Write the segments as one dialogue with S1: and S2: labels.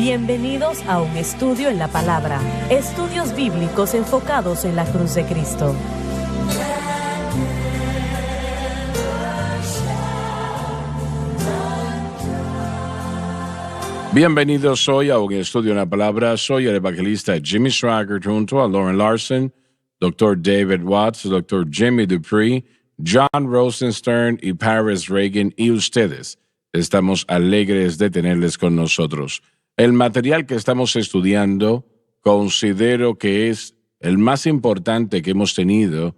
S1: Bienvenidos a un estudio en la palabra. Estudios bíblicos enfocados en la cruz de Cristo.
S2: Bienvenidos hoy a un estudio en la palabra. Soy el evangelista Jimmy Swaggart junto a Lauren Larson, Dr. David Watts, Dr. Jimmy Dupree, John Rosenstern y Paris Reagan y ustedes. Estamos alegres de tenerles con nosotros. El material que estamos estudiando considero que es el más importante que hemos tenido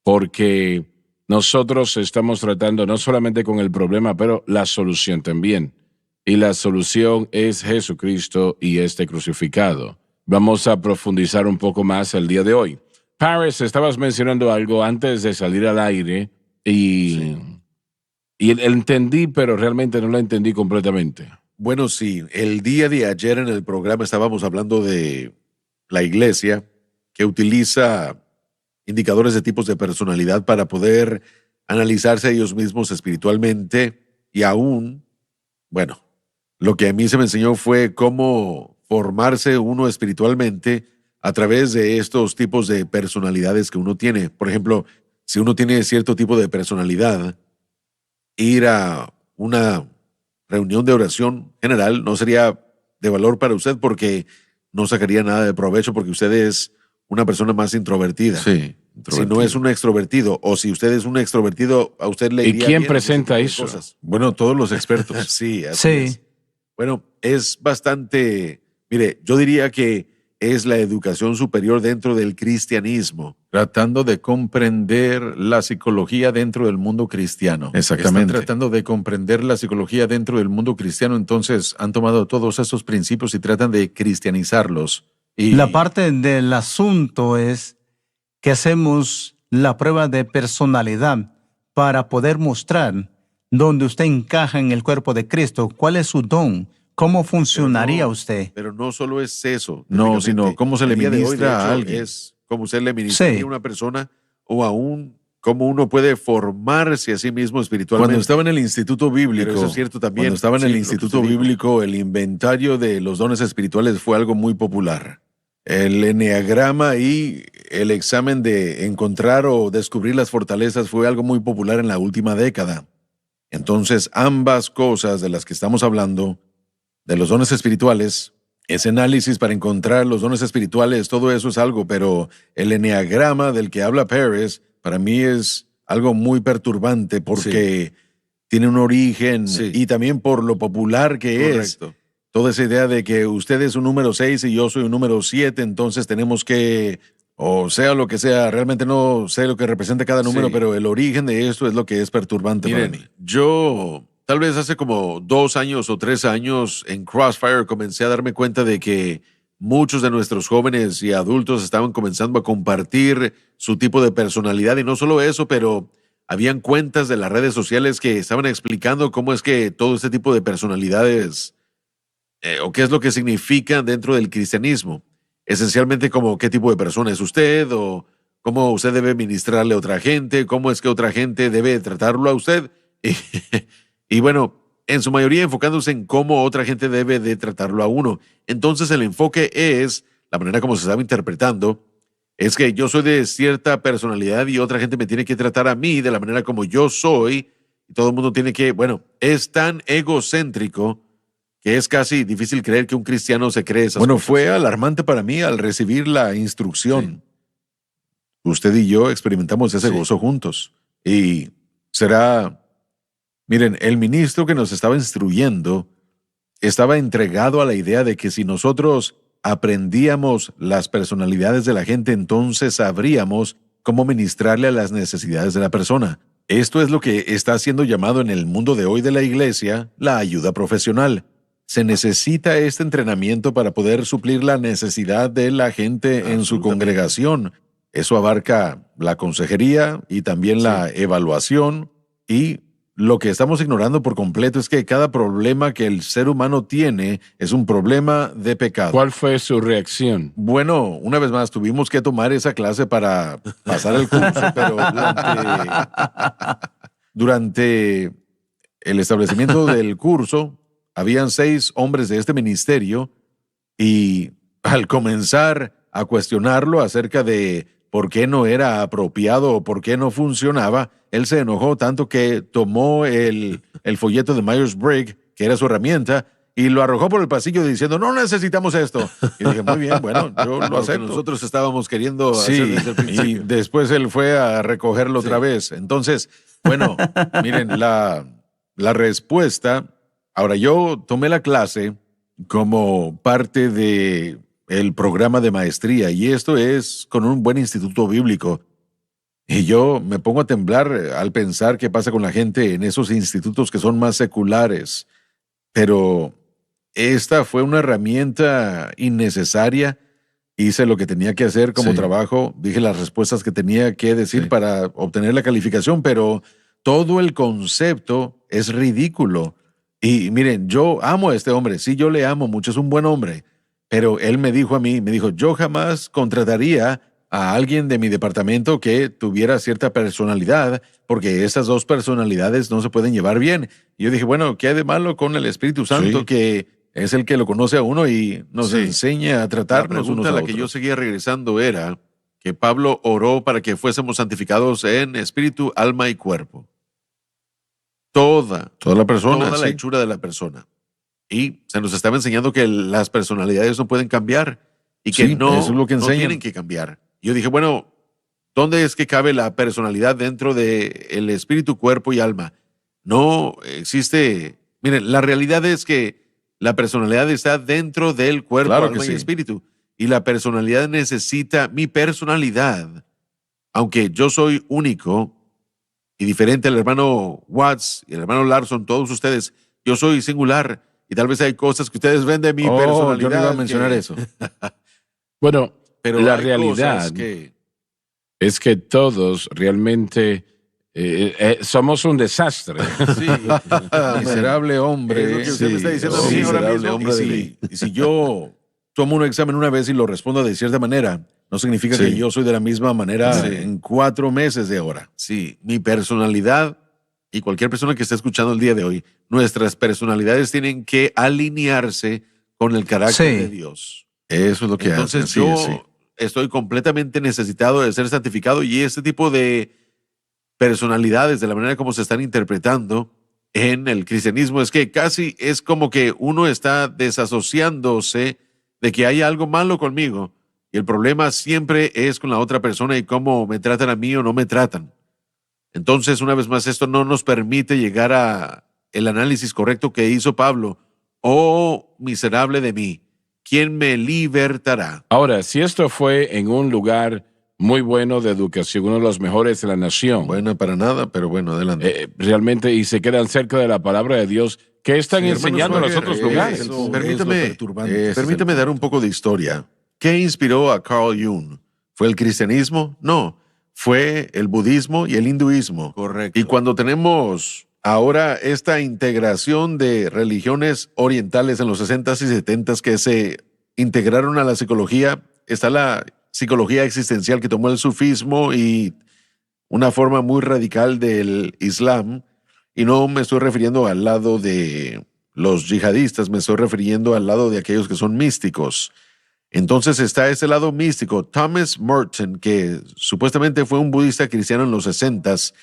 S2: porque nosotros estamos tratando no solamente con el problema, pero la solución también. Y la solución es Jesucristo y este crucificado. Vamos a profundizar un poco más el día de hoy. Paris, estabas mencionando algo antes de salir al aire y entendí, pero realmente no lo entendí completamente.
S3: Bueno, sí, el día de ayer en el programa estábamos hablando de la iglesia que utiliza indicadores de tipos de personalidad para poder analizarse a ellos mismos espiritualmente y aún, bueno, lo que a mí se me enseñó fue cómo formarse uno espiritualmente a través de estos tipos de personalidades que uno tiene. Por ejemplo, si uno tiene cierto tipo de personalidad, ir a una reunión de oración general no sería de valor para usted porque no sacaría nada de provecho porque usted es una persona más introvertida.
S2: Sí.
S3: Si no es un extrovertido o si usted es un extrovertido, a usted le iría
S2: ¿Y quién
S3: bien
S2: presenta
S3: ese tipo de
S2: eso?
S3: cosas. Bueno, todos los expertos. Sí, así es. Bueno, es bastante, mire, yo diría que es la educación superior dentro del cristianismo.
S4: Tratando de comprender la psicología dentro del mundo cristiano.
S2: Exactamente.
S4: Están tratando de comprender la psicología dentro del mundo cristiano, entonces han tomado todos esos principios y tratan de cristianizarlos. Y
S5: La parte del asunto es que hacemos la prueba de personalidad para poder mostrar dónde usted encaja en el cuerpo de Cristo, cuál es su don, cómo funcionaría usted.
S3: Pero no solo es eso.
S4: No, sino cómo se le
S3: El día de hoy,
S4: ministra
S3: de
S4: a
S3: hecho,
S4: alguien.
S3: es cómo usted le ministraría
S5: Sí.
S3: a una persona o aún cómo uno puede formarse a sí mismo espiritualmente.
S4: cuando estaba en el Instituto Bíblico,
S3: Pero eso es cierto también.
S4: cuando estaba en
S3: Sí,
S4: el
S3: lo que
S4: Instituto
S3: usted dijo.
S4: Bíblico, el inventario de los dones espirituales fue algo muy popular. El eneagrama y el examen de encontrar o descubrir las fortalezas fue algo muy popular en la última década. Entonces, ambas cosas de las que estamos hablando, de los dones espirituales, ese análisis para encontrar los dones espirituales, todo eso es algo, pero el eneagrama del que habla Paris, para mí es algo muy perturbante porque tiene un origen y también por lo popular que es.
S3: Correcto.
S4: Toda esa idea de que usted es un número 6 y yo soy un número 7, entonces tenemos que, o sea lo que sea, realmente no sé lo que representa cada número,
S3: Sí.
S4: pero el origen de esto es lo que es perturbante para mí.
S3: Miren, yo tal vez hace como 2 años o 3 años en Crossfire comencé a darme cuenta de que muchos de nuestros jóvenes y adultos estaban comenzando a compartir su tipo de personalidad y no solo eso, pero habían cuentas de las redes sociales que estaban explicando cómo es que todo este tipo de personalidades o qué es lo que significan dentro del cristianismo. Esencialmente como qué tipo de persona es usted o cómo usted debe ministrarle a otra gente, cómo es que otra gente debe tratarlo a usted. Y bueno, en su mayoría enfocándose en cómo otra gente debe de tratarlo a uno. Entonces el enfoque es, la manera como se estaba interpretando, es que yo soy de cierta personalidad y otra gente me tiene que tratar a mí de la manera como yo soy. Y todo el mundo tiene que, bueno, es tan egocéntrico que es casi difícil creer que un cristiano se cree esas
S4: Bueno,
S3: cosas.
S4: fue alarmante para mí al recibir la instrucción. Usted y yo experimentamos ese
S3: Sí.
S4: gozo juntos. Y será, miren, el ministro que nos estaba instruyendo estaba entregado a la idea de que si nosotros aprendíamos las personalidades de la gente, entonces sabríamos cómo ministrarle a las necesidades de la persona. Esto es lo que está siendo llamado en el mundo de hoy de la iglesia la ayuda profesional. Se necesita este entrenamiento para poder suplir la necesidad de la gente en su
S3: Absolutamente.
S4: congregación. Eso abarca la consejería y también la evaluación. Y lo que estamos ignorando por completo es que cada problema que el ser humano tiene es un problema de pecado.
S2: ¿Cuál fue su reacción?
S4: Bueno, una vez más, tuvimos que tomar esa clase para pasar el curso, pero durante el establecimiento del curso, habían 6 hombres de este ministerio Y al comenzar a cuestionarlo acerca de por qué no era apropiado o por qué no funcionaba, él se enojó tanto que tomó el folleto de Myers-Briggs, que era su herramienta, y lo arrojó por el pasillo diciendo, no necesitamos esto. Y dije, muy bien, bueno, yo lo
S3: Lo que
S4: acepto.
S3: nosotros estábamos queriendo hacer
S4: Sí,
S3: desde el
S4: y
S3: principio.
S4: después él fue a recogerlo otra vez. Entonces, bueno, miren, la respuesta. Ahora, yo tomé la clase como parte de el programa de maestría y esto es con un buen instituto bíblico. Y yo me pongo a temblar al pensar qué pasa con la gente en esos institutos que son más seculares. Pero esta fue una herramienta innecesaria. Hice lo que tenía que hacer como
S3: Sí.
S4: trabajo, dije las respuestas que tenía que decir
S3: Sí.
S4: para obtener la calificación, pero todo el concepto es ridículo. Y miren, yo amo a este hombre, sí, yo le amo mucho, es un buen hombre, pero él me dijo a mí, me dijo, yo jamás contrataría a alguien de mi departamento que tuviera cierta personalidad, porque esas dos personalidades no se pueden llevar bien. Y yo dije, bueno, ¿qué hay de malo con el Espíritu Santo
S3: Sí.
S4: que es el que lo conoce a uno y nos
S3: Sí.
S4: enseña a
S3: La
S4: tratarnos unos
S3: pregunta a
S4: a
S3: la que yo
S4: otros?
S3: seguía regresando era que Pablo oró para que fuésemos santificados en espíritu, alma y cuerpo. Toda
S4: Toda la persona,
S3: toda la
S4: sí.
S3: hechura de la persona. Y se nos estaba enseñando que las personalidades no pueden cambiar y que
S4: Sí,
S3: no,
S4: eso es lo que
S3: no
S4: enseñan.
S3: tienen que cambiar. Yo dije, bueno, ¿dónde es que cabe la personalidad dentro del espíritu, cuerpo y alma? No existe. Miren, la realidad es que la personalidad está dentro del cuerpo,
S4: Claro que
S3: alma y
S4: sí.
S3: espíritu. Y la personalidad necesita mi personalidad. Aunque yo soy único y diferente al hermano Watts y el hermano Larson, todos ustedes, yo soy singular y tal vez hay cosas que ustedes ven de mi
S4: Oh,
S3: personalidad.
S4: yo no iba a mencionar
S3: que-
S4: eso.
S2: Bueno,
S3: Pero
S2: la
S3: hay
S2: realidad
S3: cosas que
S2: es que todos realmente somos un desastre.
S3: sí,
S4: Miserable hombre.
S3: Es lo que usted me está diciendo
S2: a mí ahora
S4: miserable
S3: mismo.
S4: hombre
S3: Y
S4: de
S3: si-
S4: mí. Y si yo tomo un examen una vez y lo respondo de cierta manera, no significa
S3: Sí.
S4: que yo soy de la misma manera
S3: Sí.
S4: en 4 meses de ahora.
S3: sí, mi personalidad y cualquier persona que esté escuchando el día de hoy, nuestras personalidades tienen que alinearse con el carácter
S5: Sí.
S3: de Dios.
S4: Eso es lo que
S3: Entonces
S4: hace.
S3: yo
S4: Sí.
S3: estoy completamente necesitado de ser santificado y este tipo de personalidades, de la manera como se están interpretando en el cristianismo, es que casi es como que uno está desasociándose de que hay algo malo conmigo y el problema siempre es con la otra persona y cómo me tratan a mí o no me tratan. Entonces, una vez más, esto no nos permite llegar a el análisis correcto que hizo Pablo. Oh, miserable de mí, ¿quién me libertará?
S2: Ahora, si esto fue en un lugar muy bueno de educación, uno de los mejores de la nación,
S4: Bueno, para nada, pero bueno, adelante.
S2: realmente, y se quedan cerca de la palabra de Dios, ¿qué están
S3: Sí, hermano
S2: enseñando en los
S3: Swagger,
S2: otros lugares?
S4: eso es
S3: permítame-
S4: lo perturbante. Ese es el
S3: Permítame dar un
S4: punto.
S3: poco de historia. ¿Qué inspiró a Carl Jung? ¿Fue el cristianismo? No, fue el budismo y el hinduismo.
S4: Correcto.
S3: Y cuando tenemos ahora esta integración de religiones orientales en los 60s y 70s que se integraron a la psicología, está la psicología existencial que tomó el sufismo y una forma muy radical del Islam. Y no me estoy refiriendo al lado de los yihadistas, me estoy refiriendo al lado de aquellos que son místicos. Entonces está ese lado místico. Thomas Merton, que supuestamente fue un budista cristiano en los 60s,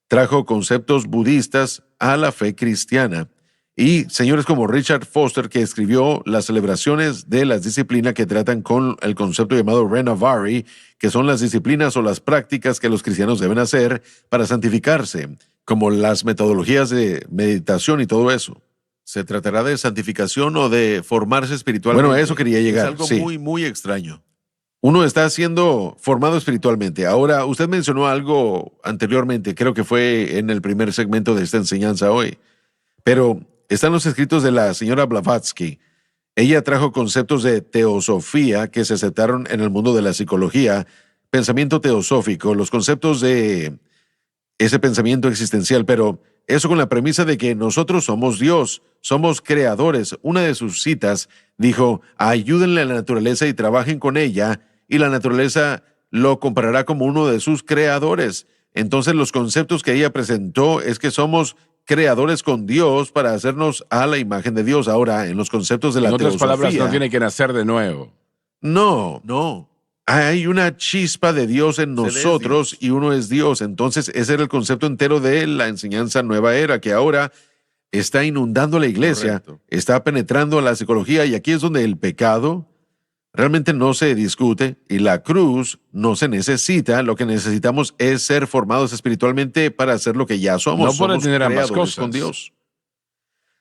S3: trajo conceptos budistas a la fe cristiana. Y señores como Richard Foster, que escribió las celebraciones de las disciplinas que tratan con el concepto llamado Renavari, que son las disciplinas o las prácticas que los cristianos deben hacer para santificarse, como las metodologías de meditación y todo eso. ¿Se tratará de santificación o de formarse espiritualmente?
S4: Bueno, a eso quería llegar,
S3: Es algo
S4: sí.
S3: muy, muy extraño. Uno está siendo formado espiritualmente. Ahora, usted mencionó algo anteriormente, creo que fue en el primer segmento de esta enseñanza hoy, pero están los escritos de la señora Blavatsky. Ella trajo conceptos de teosofía que se aceptaron en el mundo de la psicología, pensamiento teosófico, los conceptos de ese pensamiento existencial, pero eso con la premisa de que nosotros somos Dios, somos creadores. Una de sus citas dijo, ayúdenle a la naturaleza y trabajen con ella, y la naturaleza lo comparará como uno de sus creadores. Entonces los conceptos que ella presentó es que somos creadores con Dios para hacernos a la imagen de Dios. Ahora, en los conceptos de la
S2: En otras palabras,
S3: teosofía,
S2: no tiene que nacer de nuevo.
S3: no. Hay una chispa de Dios en nosotros y uno es Dios. Entonces, ese era el concepto entero de la enseñanza nueva era, que ahora está inundando la iglesia,
S4: Correcto.
S3: está penetrando a la psicología, y aquí es donde el pecado realmente no se discute y la cruz no se necesita. Lo que necesitamos es ser formados espiritualmente para hacer lo que ya somos.
S2: No puede
S3: Somos
S2: tener ambas
S3: creadores
S2: cosas.
S3: con Dios.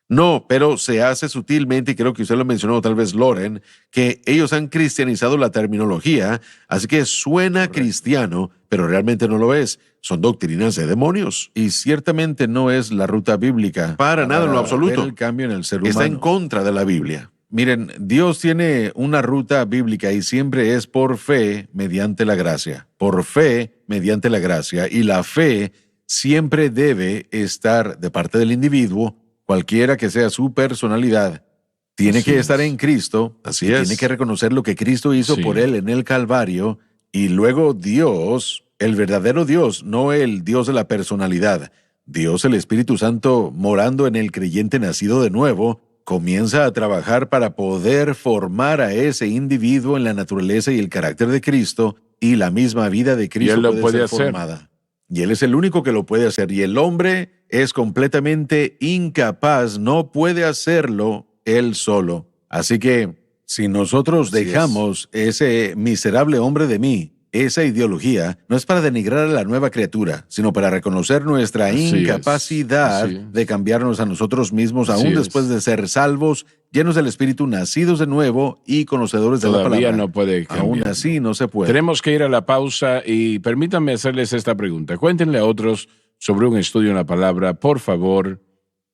S3: No, pero se hace sutilmente, y creo que usted lo mencionó, tal vez Loren, que ellos han cristianizado la terminología, así que suena cristiano, pero realmente no lo es. Son doctrinas de demonios.
S4: Y ciertamente no es la ruta bíblica.
S3: Para nada en lo absoluto.
S4: ver el cambio en el ser humano.
S3: Está en contra de la Biblia.
S4: Miren, Dios tiene una ruta bíblica y siempre es por fe mediante la gracia. Por fe mediante la gracia. Y la fe siempre debe estar de parte del individuo, cualquiera que sea su personalidad. Tiene
S2: Así
S4: que
S2: es.
S4: estar en Cristo.
S3: Así
S4: y
S3: es.
S4: Tiene que reconocer lo que Cristo hizo
S2: Sí.
S4: por él en el Calvario. Y luego Dios, el verdadero Dios, no el Dios de la personalidad. Dios, el Espíritu Santo, morando en el creyente nacido de nuevo, comienza a trabajar para poder formar a ese individuo en la naturaleza y el carácter de Cristo, y la misma vida de Cristo
S2: él lo
S4: puede
S2: puede
S4: ser
S2: hacer.
S4: formada. Y Él es el único que lo puede hacer. Y el hombre es completamente incapaz, no puede hacerlo él solo. Así que si nosotros
S3: Así
S4: dejamos ese miserable hombre de mí, esa ideología, no es para denigrar a la nueva criatura, sino para reconocer nuestra
S2: Así es,
S4: incapacidad
S2: así es.
S4: de cambiarnos a nosotros mismos,
S2: Así
S4: aún
S2: es.
S4: después de ser salvos, llenos del Espíritu, nacidos de nuevo y conocedores de la
S2: Todavía
S4: palabra.
S2: no puede
S4: Aún
S2: cambiar.
S4: así no se puede.
S2: Tenemos que ir a la pausa y permítanme hacerles esta pregunta. Cuéntenle a otros sobre un estudio en la palabra, por favor.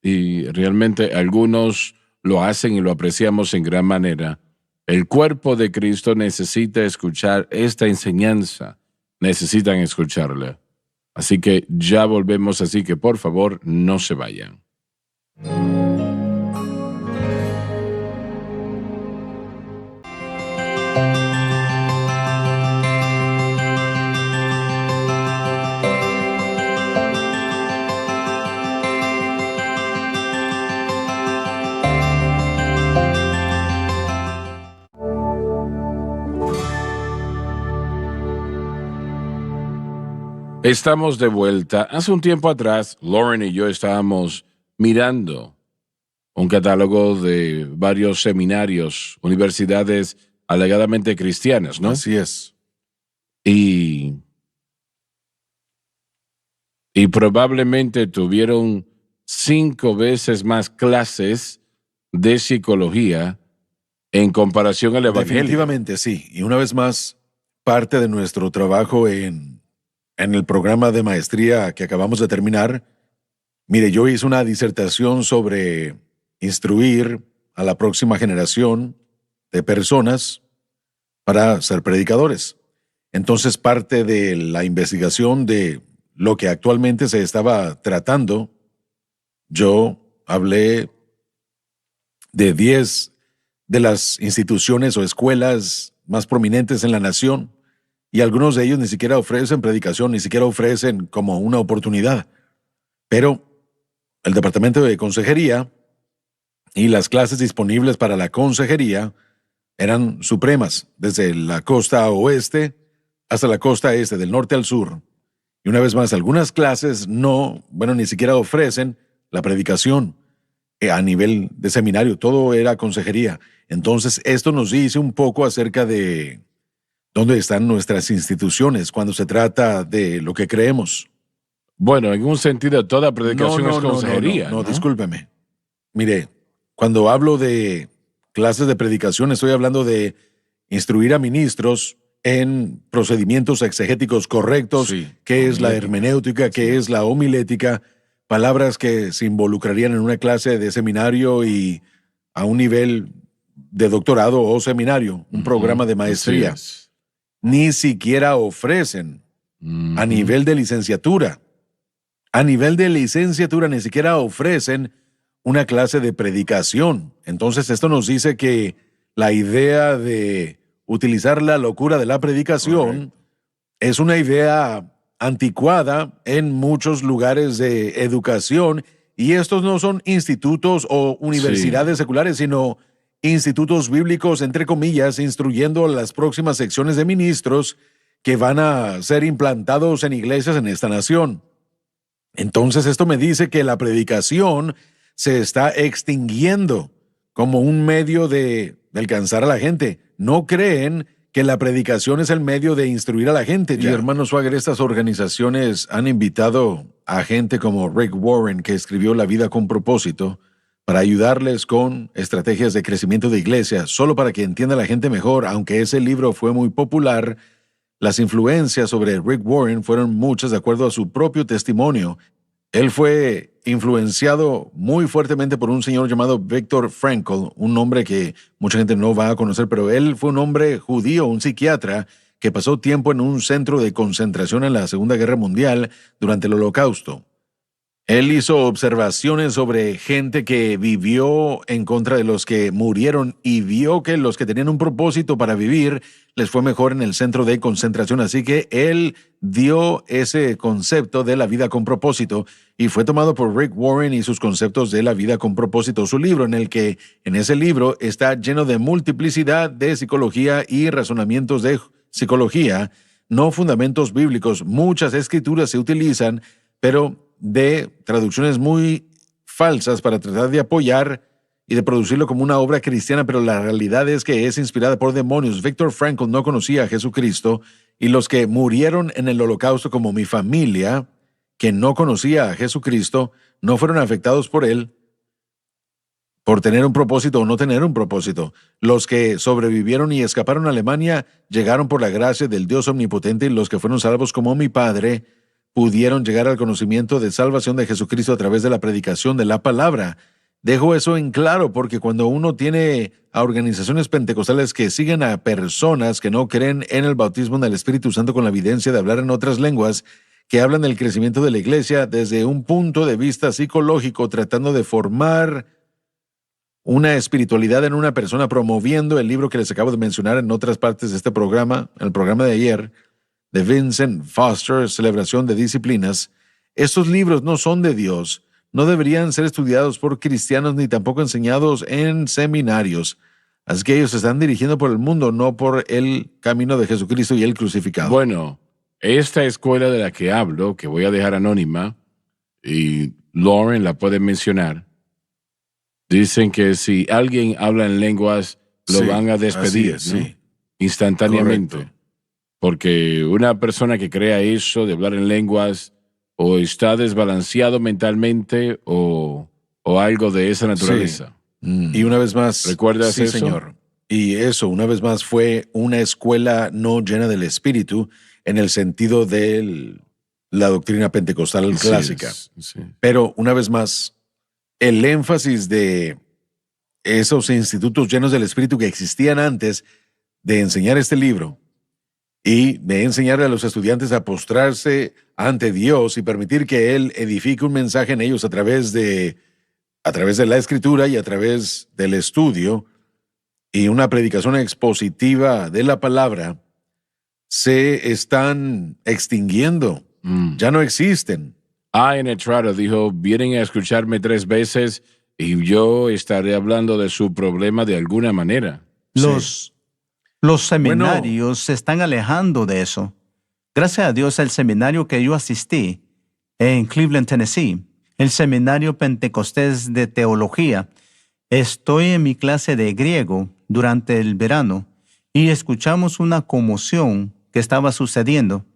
S2: Y realmente algunos lo hacen y lo apreciamos en gran manera. El cuerpo de Cristo necesita escuchar esta enseñanza. Necesitan escucharla. Así que ya volvemos, así que por favor no se vayan. Estamos de vuelta. Hace un tiempo atrás, Lauren y yo estábamos mirando un catálogo de varios seminarios, universidades alegadamente cristianas, ¿no?
S4: Así es.
S2: Y probablemente tuvieron 5 veces más clases de psicología en comparación al evangelio.
S4: Definitivamente sí. Y una vez más, parte de nuestro trabajo en el programa de maestría que acabamos de terminar, mire, yo hice una disertación sobre instruir a la próxima generación de personas para ser predicadores. Entonces, parte de la investigación de lo que actualmente se estaba tratando, yo hablé de 10 de las instituciones o escuelas más prominentes en la nación, y algunos de ellos ni siquiera ofrecen predicación, ni siquiera ofrecen como una oportunidad. Pero el departamento de consejería y las clases disponibles para la consejería eran supremas, desde la costa oeste hasta la costa este, del norte al sur. Y una vez más, algunas clases ni siquiera ofrecen la predicación a nivel de seminario, todo era consejería. Entonces, esto nos dice un poco acerca de dónde están nuestras instituciones cuando se trata de lo que creemos.
S2: Bueno, en un sentido, toda predicación es consejería.
S4: No, discúlpeme. Mire, cuando hablo de clases de predicación, estoy hablando de instruir a ministros en procedimientos exegéticos correctos,
S2: Sí,
S4: qué es la
S2: homilética.
S4: hermenéutica, qué es la homilética, palabras que se involucrarían en una clase de seminario y a un nivel de doctorado o seminario, un programa de maestría.
S2: Así es.
S4: Ni siquiera ofrecen a nivel de licenciatura. A nivel de licenciatura ni siquiera ofrecen una clase de predicación. Entonces esto nos dice que la idea de utilizar la locura de la predicación es una idea anticuada en muchos lugares de educación y estos no son institutos o universidades seculares, sino institutos bíblicos, entre comillas, instruyendo a las próximas secciones de ministros que van a ser implantados en iglesias en esta nación. Entonces esto me dice que la predicación se está extinguiendo como un medio de alcanzar a la gente. No creen que la predicación es el medio de instruir a la gente. Y hermano Swagger, estas organizaciones han invitado a gente como Rick Warren, que escribió La vida con propósito, para ayudarles con estrategias de crecimiento de iglesia, solo para que entienda la gente mejor. Aunque ese libro fue muy popular, las influencias sobre Rick Warren fueron muchas de acuerdo a su propio testimonio. Él fue influenciado muy fuertemente por un señor llamado Viktor Frankl, un nombre que mucha gente no va a conocer, pero él fue un hombre judío, un psiquiatra, que pasó tiempo en un centro de concentración en la Segunda Guerra Mundial durante el Holocausto. Él hizo observaciones sobre gente que vivió en contra de los que murieron y vio que los que tenían un propósito para vivir les fue mejor en el centro de concentración. Así que él dio ese concepto de la vida con propósito y fue tomado por Rick Warren y sus conceptos de la vida con propósito. Su libro, en ese libro está lleno de multiplicidad de psicología y razonamientos de psicología, no fundamentos bíblicos. Muchas escrituras se utilizan, pero de traducciones muy falsas para tratar de apoyar y de producirlo como una obra cristiana, pero la realidad es que es inspirada por demonios. Viktor Frankl no conocía a Jesucristo y los que murieron en el Holocausto, como mi familia, que no conocía a Jesucristo, no fueron afectados por él por tener un propósito o no tener un propósito. Los que sobrevivieron y escaparon a Alemania llegaron por la gracia del Dios omnipotente, y los que fueron salvos como mi padre pudieron llegar al conocimiento de salvación de Jesucristo a través de la predicación de la palabra. Dejo eso en claro porque cuando uno tiene a organizaciones pentecostales que siguen a personas que no creen en el bautismo del Espíritu Santo con la evidencia de hablar en otras lenguas, que hablan del crecimiento de la iglesia desde un punto de vista psicológico, tratando de formar una espiritualidad en una persona, promoviendo el libro que les acabo de mencionar en otras partes de este programa, en el programa de ayer, de Vincent Foster, Celebración de Disciplinas. Estos libros no son de Dios, no deberían ser estudiados por cristianos ni tampoco enseñados en seminarios. Así que ellos se están dirigiendo por el mundo, no por el camino de Jesucristo y el crucificado.
S2: Bueno, esta escuela de la que hablo, que voy a dejar anónima, y Lauren la puede mencionar, dicen que si alguien habla en lenguas, lo van a despedir,
S4: así es,
S2: ¿no?
S4: sí.
S2: Instantáneamente.
S4: Correcto.
S2: Porque una persona que crea eso de hablar en lenguas o está desbalanceado mentalmente o algo de esa naturaleza.
S4: Y una vez más,
S2: ¿Recuerdas
S4: sí,
S2: eso?
S4: señor. Y eso, una vez más, fue una escuela no llena del Espíritu en el sentido de la doctrina pentecostal clásica.
S2: Sí.
S4: Pero una vez más, el énfasis de esos institutos llenos del Espíritu que existían antes de enseñar este libro y de enseñarle a los estudiantes a postrarse ante Dios y permitir que Él edifique un mensaje en ellos a través de la Escritura y a través del estudio y una predicación expositiva de la palabra, se están extinguiendo. Ya no existen.
S2: En Etrado dijo, vienen a escucharme 3 veces y yo estaré hablando de su problema de alguna manera.
S5: Los seminarios se están alejando de eso. Gracias a Dios, el seminario que yo asistí en Cleveland, Tennessee, el seminario Pentecostés de Teología, estoy en mi clase de griego durante el verano y escuchamos una conmoción que estaba sucediendo.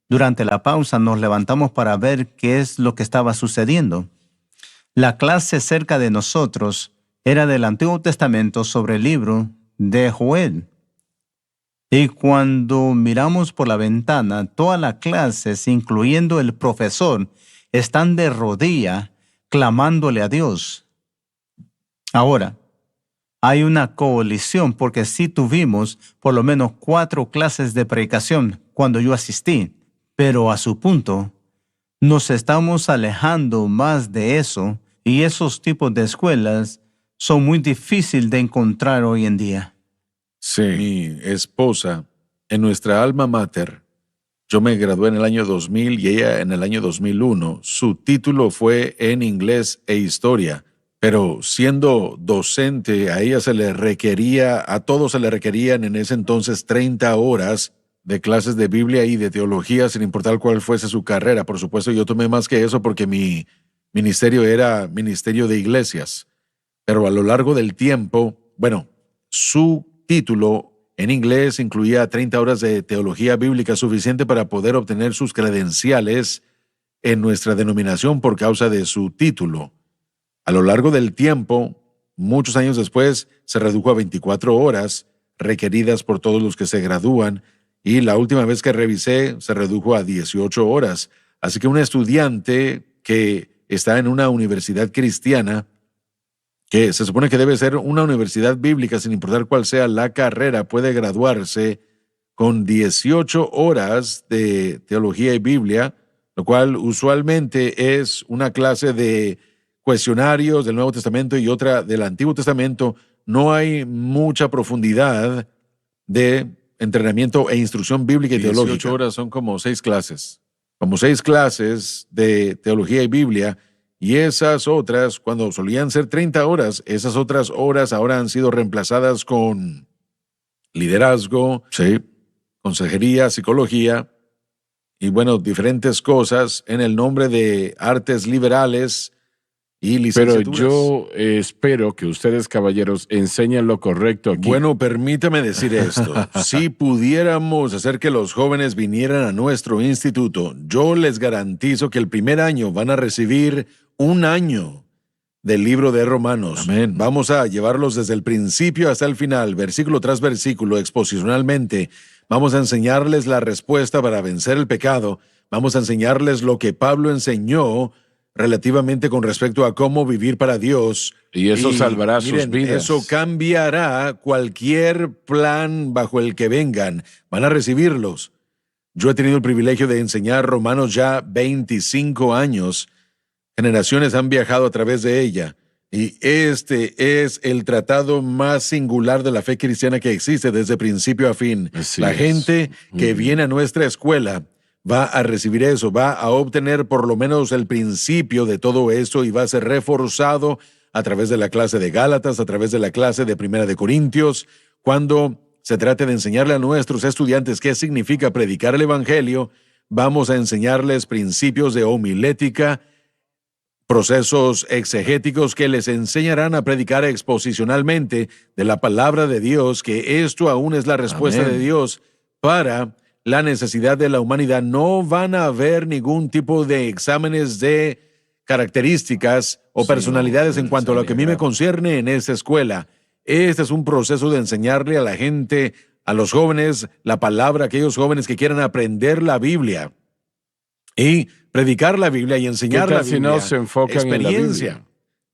S5: Durante la pausa nos levantamos para ver qué es lo que estaba sucediendo. La clase cerca de nosotros era del Antiguo Testamento sobre el libro de Joel. Y cuando miramos por la ventana, toda la clase, incluyendo el profesor, están de rodilla clamándole a Dios. Ahora, hay una coalición porque sí tuvimos por lo menos 4 clases de predicación cuando yo asistí, pero a su punto nos estamos alejando más de eso y esos tipos de escuelas son muy difíciles de encontrar hoy en día.
S4: Sí. Mi esposa, en nuestra alma mater, Yo me gradué en el año 2000 y ella en el año 2001. Su título fue en inglés e historia, pero siendo docente a ella se le requería, a todos se le requerían en ese entonces 30 horas de clases de Biblia y de teología, sin importar cuál fuese su carrera. Por supuesto, yo tomé más que eso porque mi ministerio era ministerio de iglesias. Pero a lo largo del tiempo, bueno, su título en inglés incluía 30 horas de teología bíblica suficiente para poder obtener sus credenciales en nuestra denominación por causa de su título. A lo largo del tiempo, muchos años después, se redujo a 24 horas requeridas por todos los que se gradúan, y la última vez que revisé se redujo a 18 horas. Así que un estudiante que está en una universidad cristiana, que se supone que debe ser una universidad bíblica sin importar cuál sea la carrera, puede graduarse con 18 horas de teología y Biblia, lo cual usualmente es una clase de cuestionarios del Nuevo Testamento y otra del Antiguo Testamento. No hay mucha profundidad de entrenamiento e instrucción bíblica y
S3: 18
S4: teológica.
S3: 18 horas son como 6 clases.
S4: Como 6 clases de teología y Biblia, y esas otras, cuando solían ser 30 horas, esas otras horas ahora han sido reemplazadas con liderazgo,
S3: Sí.
S4: consejería, psicología y bueno, diferentes cosas en el nombre de artes liberales y
S2: Pero
S4: licenciaturas.
S2: yo espero que ustedes, caballeros, enseñen lo correcto aquí.
S4: Bueno, permítame decir esto. Si pudiéramos hacer que los jóvenes vinieran a nuestro instituto, yo les garantizo que el primer año van a recibir 1 año del libro de Romanos.
S3: Amén.
S4: Vamos a llevarlos desde el principio hasta el final, versículo tras versículo, exposicionalmente. Vamos a enseñarles la respuesta para vencer el pecado. Vamos a enseñarles lo que Pablo enseñó relativamente con respecto a cómo vivir para Dios.
S2: Y eso salvará sus vidas.
S4: Eso cambiará cualquier plan bajo el que vengan. Van a recibirlos. Yo he tenido el privilegio de enseñar Romanos ya 25 años. Generaciones han viajado a través de ella. Y este es el tratado más singular de la fe cristiana que existe desde principio a fin.
S2: Así
S4: La
S2: es.
S4: gente que viene a nuestra escuela va a recibir eso, va a obtener por lo menos el principio de todo esto y va a ser reforzado a través de la clase de Gálatas, a través de la clase de Primera de Corintios, cuando se trate de enseñarle a nuestros estudiantes qué significa predicar el Evangelio. Vamos a enseñarles principios de homilética, procesos exegéticos que les enseñarán a predicar exposicionalmente de la palabra de Dios, que esto aún es la respuesta
S3: Amén.
S4: de Dios para la necesidad de la humanidad. No van a haber ningún tipo de exámenes de características o personalidades en cuanto a lo que a mí me concierne en esta escuela. Este es un proceso de enseñarle a la gente, a los jóvenes, la palabra, a aquellos jóvenes que quieran aprender la Biblia y predicar la Biblia y enseñar
S2: ¿Qué
S4: la
S2: tal si
S4: Biblia.
S2: no se enfocan en la
S4: Experiencia.
S2: Biblia?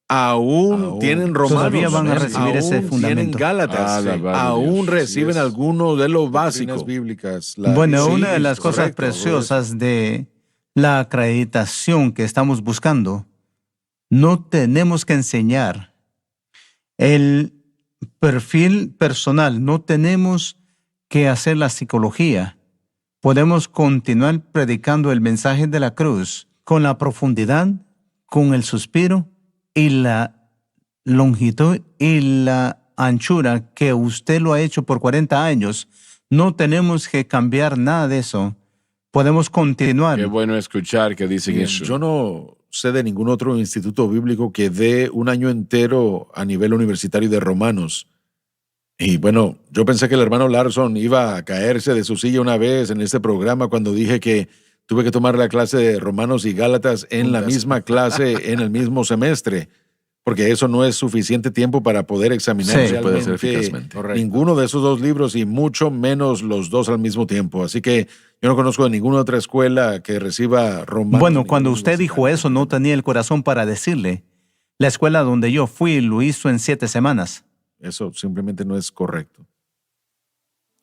S4: Aún tienen Romanos,
S5: Todavía van a recibir ese
S4: aún
S5: fundamento.
S4: tienen Gálatas,
S2: Alabado
S4: aún
S2: Dios.
S4: reciben
S3: Así es.
S4: algunos de lo
S3: Doctrinas
S4: básico.
S3: bíblicas.
S5: Bueno,
S4: Sí,
S5: una de las cosas
S4: correcto,
S5: preciosas de la acreditación que estamos buscando, no tenemos que enseñar el perfil personal, no tenemos que hacer la psicología. Podemos continuar predicando el mensaje de la cruz con la profundidad, con el suspiro y la longitud y la anchura que usted lo ha hecho por 40 años. No tenemos que cambiar nada de eso. Podemos continuar.
S2: Qué bueno escuchar que dicen
S4: Bien,
S2: eso.
S4: yo no sé de ningún otro instituto bíblico que dé 1 año entero a nivel universitario de Romanos. Y bueno, yo pensé que el hermano Larson iba a caerse de su silla una vez en este programa cuando dije que tuve que tomar la clase de Romanos y Gálatas en la misma clase, en el mismo semestre, porque eso no es suficiente tiempo para poder examinar
S5: Sí,
S3: se puede hacer
S4: realmente
S3: eficazmente.
S4: ninguno de esos 2 libros y mucho menos los 2 al mismo tiempo. Así que yo no conozco de ninguna otra escuela que reciba Romanos.
S5: Bueno,
S4: ningún
S5: cuando usted dijo
S4: universitario.
S5: eso, no tenía el corazón para decirle. La escuela donde yo fui lo hizo en 7 semanas.
S4: Eso simplemente no es correcto.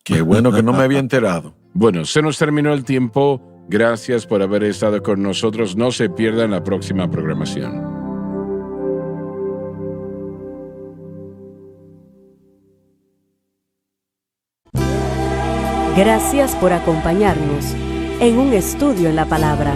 S4: Qué bueno que no me había enterado.
S2: Bueno, se nos terminó el tiempo. Gracias por haber estado con nosotros. No se pierdan la próxima programación.
S1: Gracias por acompañarnos. en un estudio en la palabra.